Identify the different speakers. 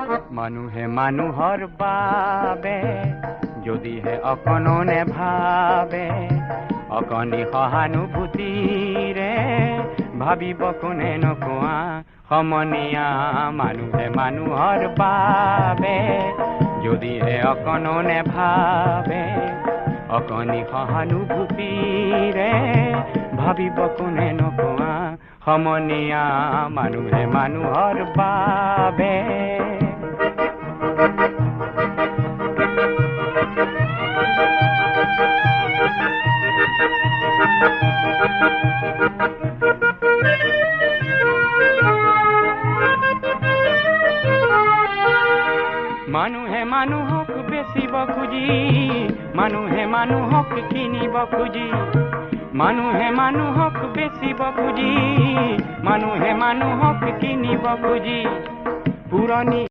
Speaker 1: মানুহে মানুহৰ বাবে যদিহে অকণো নেভাবে, অকণি সহানুভূতিৰে ভাবিব কোনে নকোৱা সমনীয়া। মানুহে মানুহৰ বাবে যদিহে অকণো নেভাবে, অকণি সহানুভূতিৰে ভাবিব কোনে নকোৱা সমনীয়া। মানুহে মানুহৰ বাবে। মানুহে মানুহক বেচিব খুজি, মানুহে মানুহক কিনিব খুজি, মানুহে মানুহক বেচিব খুজি, মানুহে মানুহক কিনিব খুজি, পুৰণি